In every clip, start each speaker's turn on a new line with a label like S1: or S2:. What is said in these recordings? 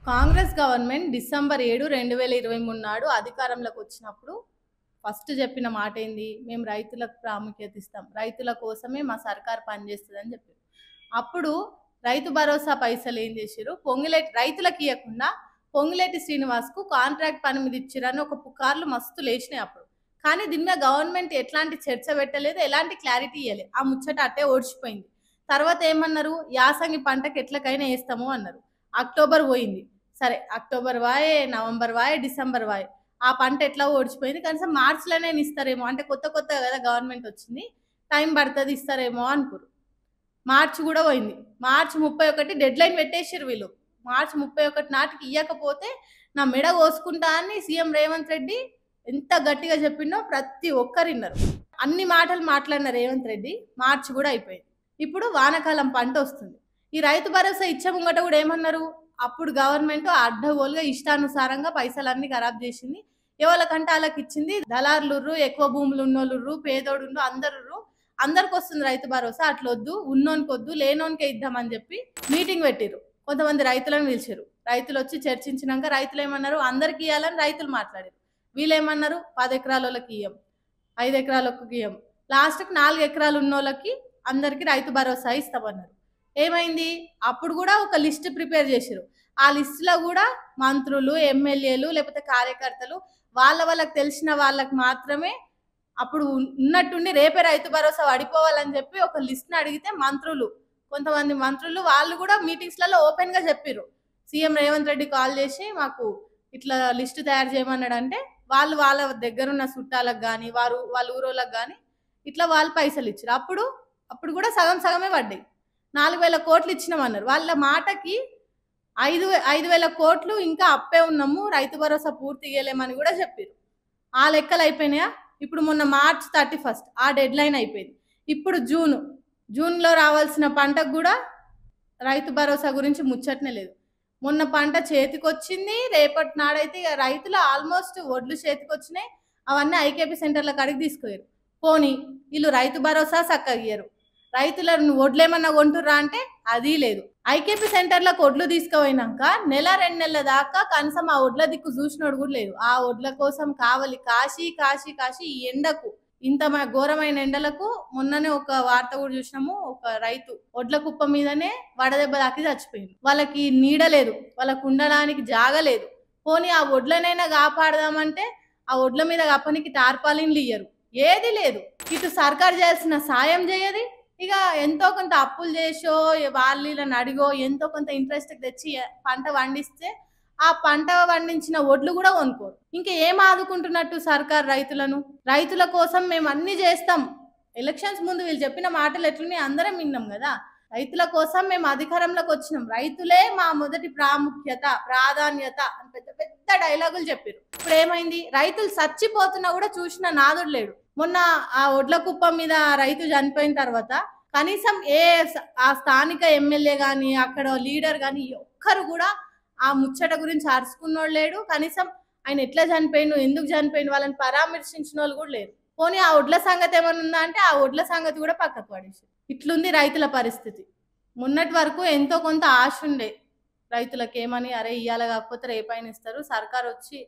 S1: Congress government December 7, 2023 నాడు అధికారంలోకి వచ్చినప్పుడు ఫస్ట్ చెప్పిన మాట ఏంది? మేము రైతులకు ప్రాముఖ్యత ఇస్తాం. రైతుల కోసమే మా సర్కార్ పనిచేస్తుందని చెప్పారు. అప్పుడు రైతు భరోసా పైసలు ఏం చేశారు? రైతులకు ఇవ్వకుండా పొంగులేటి శ్రీనివాస్కు కాంట్రాక్ట్ పని మీద ఇచ్చిరని ఒక పుకార్లు మస్తు లేచినాయి అప్పుడు. కానీ దీని మీద గవర్నమెంట్ ఎట్లాంటి చర్చ పెట్టలేదు, ఎలాంటి క్లారిటీ ఇవ్వలేదు. ఆ ముచ్చట అట్టే ఓడిచిపోయింది. తర్వాత ఏమన్నారు? యాసంగి పంటకు ఎట్లకైనా వేస్తాము అన్నారు. అక్టోబర్ పోయింది. సరే, అక్టోబర్ వాయే, నవంబర్ వాయే, డిసెంబర్ వాయే, ఆ పంట ఎట్లా ఓడిచిపోయింది. కనీసం మార్చిలోనే ఇస్తారేమో, అంటే కొత్త కదా గవర్నమెంట్ వచ్చింది, టైం పడుతుంది, ఇస్తారేమో అనుకోరు. మార్చి కూడా పోయింది. మార్చి 31 డెడ్ లైన్ పెట్టేసారు వీళ్ళు. మార్చి 31 నాటికి ఇవ్వకపోతే నా మెడ కోసుకుంటా అని సీఎం రేవంత్ రెడ్డి ఎంత గట్టిగా చెప్పిండో ప్రతి ఒక్కరు విన్నారు. అన్ని మాటలు మాట్లాడిన రేవంత్ రెడ్డి మార్చి కూడా అయిపోయింది. ఇప్పుడు వానాకాలం పంట వస్తుంది. ఈ రైతు భరోసా ఇచ్చే ముంగట కూడా ఏమన్నారు? అప్పుడు గవర్నమెంట్ అడ్డగోలుగా ఇష్టానుసారంగా పైసలన్నీ ఖరాబ్ చేసింది. ఎవరికంటే వాళ్ళకి ఇచ్చింది. దళారులు, ఎక్కువ భూములు ఉన్నోళ్ళు, పేదోడు అందరికి వస్తుంది రైతు భరోసా, అట్లొద్దు, ఉన్నోనికి వద్దు, లేనోనికే ఇద్దామని చెప్పి మీటింగ్ పెట్టిరు. కొంతమంది రైతులను పిలిచారు. రైతులు వచ్చి చర్చించినాక రైతులు ఏమన్నారు? అందరికి ఇవ్వాలని రైతులు మాట్లాడారు. వీళ్ళు ఏమన్నారు? 10 ఎకరాల వాళ్ళకి ఇయ్యం, 5 ఎకరాలకు ఇయ్యం, లాస్ట్కి 4 ఎకరాలు ఉన్నోళ్ళకి అందరికి రైతు భరోసా ఇస్తామన్నారు. ఏమైంది? అప్పుడు కూడా ఒక లిస్ట్ ప్రిపేర్ చేశారు. ఆ లిస్టులో కూడా మంత్రులు, ఎమ్మెల్యేలు, లేకపోతే కార్యకర్తలు వాళ్ళకి తెలిసిన వాళ్ళకి మాత్రమే అప్పుడు ఉన్నట్టుండి రేపే రైతు భరోసా పడిపోవాలని చెప్పి ఒక లిస్ట్ని అడిగితే కొంతమంది మంత్రులు వాళ్ళు కూడా మీటింగ్స్లలో ఓపెన్గా చెప్పారు. సీఎం రేవంత్ రెడ్డి కాల్ చేసి మాకు ఇట్లా లిస్టు తయారు చేయమన్నాడు అంటే వాళ్ళ దగ్గరున్న చుట్టాలకు కానీ వాళ్ళ ఊరోళ్ళకి కానీ ఇట్లా వాళ్ళు పైసలు ఇచ్చారు. అప్పుడు కూడా సగమే పడ్డాయి. 4,000 కోట్లు ఇచ్చినామన్నారు. వాళ్ళ మాటకి 5,000 కోట్లు ఇంకా అప్పే ఉన్నాము, రైతు భరోసా పూర్తి చేయలేమని కూడా చెప్పారు. ఆ లెక్కలు అయిపోయినాయా? ఇప్పుడు మొన్న మార్చ్ 31 ఆ డెడ్ లైన్ అయిపోయింది. ఇప్పుడు జూన్లో రావాల్సిన పంటకు కూడా రైతు భరోసా గురించి ముచ్చటనే లేదు. మొన్న పంట చేతికొచ్చింది, రేపటి నాడైతే ఇక రైతులు ఆల్మోస్ట్ వడ్లు చేతికొచ్చినాయి. అవన్నీ ఐకేపీ సెంటర్లకు అడిగి తీసుకుపోయారు. పోనీ వీళ్ళు రైతు భరోసా చక్కగియ్యరు. రైతులను వడ్లేమన్నా కొంటుర్రా అంటే అది లేదు. ఐకేపీ సెంటర్లకు వడ్లు తీసుకుపోయినాక నెల 2 నెలల దాకా కనీసం ఆ వడ్ల దిక్కు చూసినోడు కూడా లేదు. ఆ వడ్ల కోసం కావాలి కాశీ ఈ ఎండకు, ఇంత ఘోరమైన ఎండలకు మొన్ననే ఒక వార్త కూడా చూసినాము. ఒక రైతు వడ్ల కుప్ప మీదనే వడదెబ్బ తాకి చచ్చిపోయింది. వాళ్ళకి నీడ లేదు, వాళ్ళకు ఉండడానికి జాగ లేదు. పోనీ ఆ వడ్లనైనా కాపాడదామంటే ఆ వడ్ల మీద కప్పనికి టార్పాలిన్లు ఇయ్యరు, ఏది లేదు. ఇటు సర్కారు చేయాల్సిన సాయం చేయది. ఇక ఎంతో కొంత అప్పులు చేసో వాళ్ళని అడిగో ఎంతో కొంత ఇంట్రెస్ట్ తెచ్చి పంట పండిస్తే ఆ పంట పండించిన వడ్లు కూడా కొనుక్కోరు. ఇంకా ఏం ఆదుకుంటున్నట్టు సర్కార్ రైతులను? రైతుల కోసం మేము అన్ని చేస్తాం. ఎలక్షన్స్ ముందు వీళ్ళు చెప్పిన మాటలు ఎట్లున్నాయి అందరం విన్నాం కదా. రైతుల కోసం మేము అధికారంలోకి వచ్చినాం, రైతులే మా మొదటి ప్రాధాన్యత అని పెద్ద పెద్ద డైలాగులు చెప్పారు. ఇప్పుడు ఏమైంది? రైతులు చచ్చిపోతున్నా కూడా చూసిన నాదుడు లేడు. మొన్న ఆ ఒడ్ల కుప్పం మీద రైతు చనిపోయిన తర్వాత కనీసం ఆ స్థానిక ఎమ్మెల్యే కానీ అక్కడ లీడర్ కానీ ఒక్కరు కూడా ఆ ముచ్చట గురించి అరుచుకున్నోడు లేడు. కనీసం ఆయన ఎట్లా చనిపోయిండు, ఎందుకు చనిపోయిండు వాళ్ళని పరామర్శించిన వాళ్ళు కూడా లేరు. పోనీ ఆ ఒడ్ల సంగతి ఏమైనా ఉందా అంటే ఆ ఒడ్ల సంగతి కూడా పక్కకు పడేసి ఇట్లుంది రైతుల పరిస్థితి. మొన్నటి వరకు ఎంతో కొంత ఆశ ఉండే రైతులకు, ఏమని అరే ఇయ్యాల కాకపోతే రేపైన ఇస్తారు, సర్కార్ వచ్చి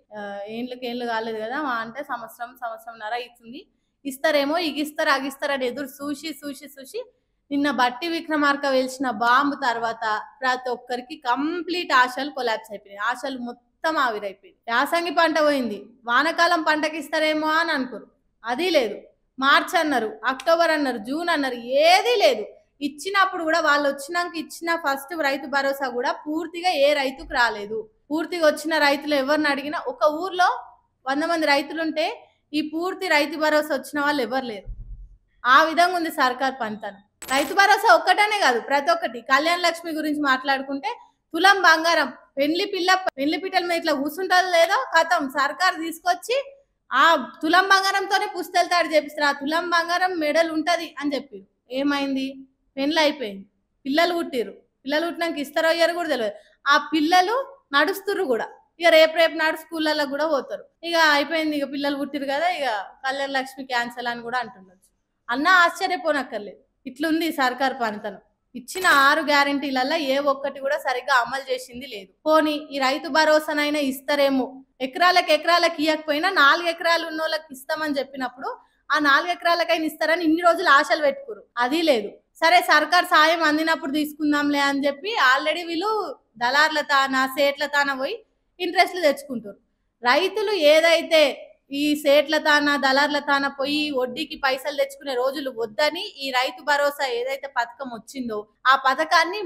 S1: ఏళ్ళు కాలేదు కదా, అంటే సంవత్సరంన్నర ఇస్తుంది, ఇస్తారేమో, ఇగిస్తారు అగిస్తారని ఎదురు చూసి నిన్న బట్టి విక్రమార్క వేల్చిన బాంబు తర్వాత ప్రతి ఒక్కరికి కంప్లీట్ ఆశలు కొలాప్స్ అయిపోయినాయి. ఆశలు మొత్తం ఆవిరైపోయింది. యాసంగి పంట పోయింది, వానకాలం పంటకి ఇస్తారేమో అని అనుకోరు, అది లేదు. మార్చ్ అన్నారు, అక్టోబర్ అన్నారు, జూన్ అన్నారు, ఏదీ లేదు. ఇచ్చినప్పుడు కూడా వాళ్ళు వచ్చినాక ఇచ్చిన ఫస్ట్ రైతు భరోసా కూడా పూర్తిగా ఏ రైతుకు రాలేదు. పూర్తిగా వచ్చిన రైతులు ఎవరిని అడిగినా, ఒక ఊర్లో 100 మంది రైతులుంటే ఈ పూర్తి రైతు భరోసా వచ్చిన వాళ్ళు ఎవరు లేరు. ఆ విధంగా ఉంది సర్కార్ పనితనం. రైతు భరోసా ఒక్కటనే కాదు, ప్రతి ఒక్కటి. కళ్యాణ లక్ష్మి గురించి మాట్లాడుకుంటే తులం బంగారం, పెళ్లి పిట్టల మీద ఇట్లా కూర్చుంటారు లేదో కథం సర్కార్ తీసుకొచ్చి ఆ తులం బంగారంతోనే పుస్తెళ్తాడు చేపిస్తారు. ఆ తులం బంగారం మెడల్ ఉంటది అని చెప్పి ఏమైంది? పెళ్ళి అయిపోయింది, పిల్లలు పుట్టినాక ఇస్తారో అయ్యారు కూడా తెలియదు. ఆ పిల్లలు నడుస్తుర్రు కూడా. ఇక రేపు నాడు స్కూళ్ళలో కూడా పోతారు. ఇక అయిపోయింది, ఇక పిల్లలు పుట్టిరు కదా, ఇక కళ్యాణ లక్ష్మి క్యాన్సల్ అని కూడా అంటుండొచ్చు. అన్నా ఆశ్చర్యపోనక్కర్లేదు. ఇట్లుంది సర్కార్ పనితనం. ఇచ్చిన 6 గ్యారెంటీలలో ఏ ఒక్కటి కూడా సరిగ్గా అమలు చేసింది లేదు. పోనీ ఈ రైతు భరోసానైనా ఇస్తారేమో, ఎకరాలకు ఇవ్వకపోయినా 4 ఎకరాలు ఉన్నోళ్ళకి ఇస్తామని చెప్పినప్పుడు ఆ 4 ఎకరాలకైనా ఇస్తారని ఇన్ని రోజులు ఆశలు పెట్టుకురు, అది లేదు. సరే సర్కార్ సాయం అందినప్పుడు తీసుకుందాంలే అని చెప్పి ఆల్రెడీ వీళ్ళు దళార్ల తాన సేట్ల తాన పోయి ఇంట్రెస్ట్లు తెచ్చుకుంటారు. రైతులు ఏదైతే ఈ సేట్ల తాన దళార్ల తాన పోయి వడ్డీకి పైసలు తెచ్చుకునే రోజులు వద్దని ఈ రైతు భరోసా ఏదైతే పథకం వచ్చిందో ఆ పథకాన్ని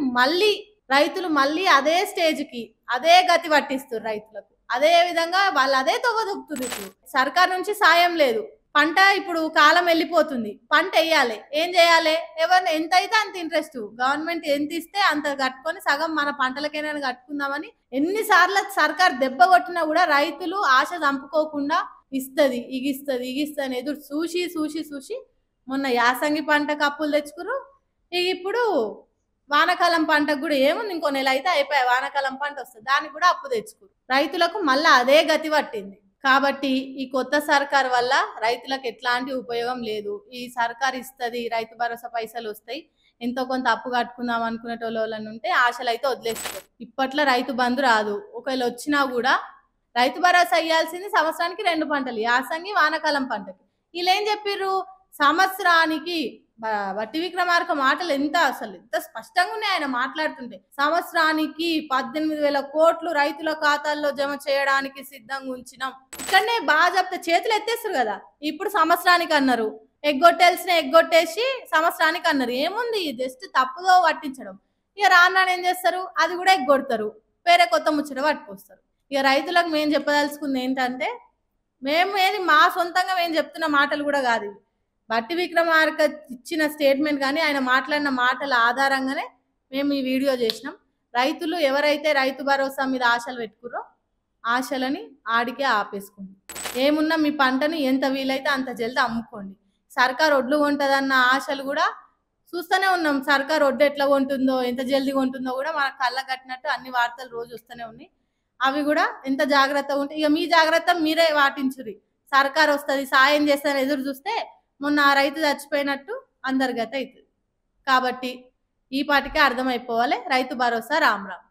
S1: రైతులు మళ్ళీ అదే స్టేజ్కి అదే గతి పట్టిస్తారు. రైతులకు అదే విధంగా వాళ్ళు అదే తొవ్వదొక్కుతున్నారు. సర్కార్ నుంచి సాయం లేదు, పంట ఇప్పుడు కాలం వెళ్ళిపోతుంది, పంట వేయాలి, ఏం చేయాలి? ఎవరిని ఎంత అయితే అంత ఇంట్రెస్ట్, గవర్నమెంట్ ఎంత ఇస్తే అంత కట్టుకొని సగం మన పంటలకైనా కట్టుకుందామని ఎన్నిసార్లు సర్కార్ దెబ్బ కొట్టినా కూడా రైతులు ఆశ చంపుకోకుండా ఇస్తుంది ఇగిస్తుంది ఎదురు చూసి మొన్న యాసంగి పంటకు అప్పులు తెచ్చుకురు. ఇప్పుడు వానాకాలం పంటకు కూడా ఏముంది, ఇంకో నెల అయితే అయిపోయాయి, వానాకాలం పంట వస్తుంది, దానికి కూడా అప్పు తెచ్చుకురు. రైతులకు మళ్ళీ అదే గతి పట్టింది. కాబట్టి ఈ కొత్త సర్కార్ వల్ల రైతులకు ఎట్లాంటి ఉపయోగం లేదు. ఈ సర్కార్ ఇస్తుంది, రైతు భరోసా పైసలు వస్తాయి, ఎంతో కొంత అప్పు కట్టుకుందాం అనుకునేటోళ్ళని ఉంటే ఆశలు అయితే వదిలేస్తారు. ఇప్పట్లో రైతు బంధు రాదు, ఒకవేళ వచ్చినా కూడా రైతు భరోసా ఇవ్వాల్సింది సంవత్సరానికి 2 పంటలు, యాసంగి వానాకాలం పంటకి. వీళ్ళు ఏం చెప్పిర్రు, సంవత్సరానికి వట్టి విక్రమార్క మాటలు ఎంత స్పష్టంగా ఉన్నాయి ఆయన మాట్లాడుతుంటే, సంవత్సరానికి 18,000 కోట్లు రైతుల ఖాతాల్లో జమ చేయడానికి సిద్ధంగా ఉంచినాం. ఇక్కడనే బాగా చెప్తే చేతులు ఎత్తేస్తారు కదా. ఇప్పుడు సంవత్సరానికి అన్నారు, ఎగ్గొట్టేసి సంవత్సరానికి అన్నారు. ఏముంది, జస్ట్ తప్పుదో పట్టించడం. ఇక రాన్నాడు ఏం చేస్తారు, అది కూడా ఎగ్గొడతారు, వేరే కొత్త ముచ్చట పట్టుకొస్తారు. ఇక రైతులకు మేము చెప్పదలుచుకుంది ఏంటంటే, మా సొంతంగా మేము చెప్తున్న మాటలు కూడా కాదు, బట్టి విక్రమార్క ఇచ్చిన స్టేట్మెంట్ కానీ ఆయన మాట్లాడిన మాటల ఆధారంగానే మేము ఈ వీడియో చేసినాం. రైతులు ఎవరైతే రైతు భరోసా మీద ఆశలు పెట్టుకుర్రో ఆశలని ఆడికే ఆపేసుకోండి. ఏమున్నా మీ పంటను ఎంత వీలైతే అంత జల్ది అమ్ముకోండి. సర్కార్ ఒడ్లు కొంటుందన్న ఆశలు కూడా చూస్తూనే ఉన్నాం. సర్కార్ ఒడ్డు ఎట్లా కొంటుందో, ఎంత జల్దీ కొంటుందో కూడా మన కళ్ళ కట్టినట్టు అన్ని వార్తలు రోజు వస్తూనే ఉన్నాయి. అవి కూడా ఎంత జాగ్రత్తగా ఉంటాయి. ఇక మీ జాగ్రత్త మీరే పాటించుర్రి. సర్కార్ వస్తుంది, సాయం చేస్తారని ఎదురు చూస్తే మొన్న రైతు చచ్చిపోయినట్టు అందరి గత అవుతుంది. కాబట్టి ఈ పాటికే అర్థమైపోవాలి, రైతు భరోసా రామ్ రామ్.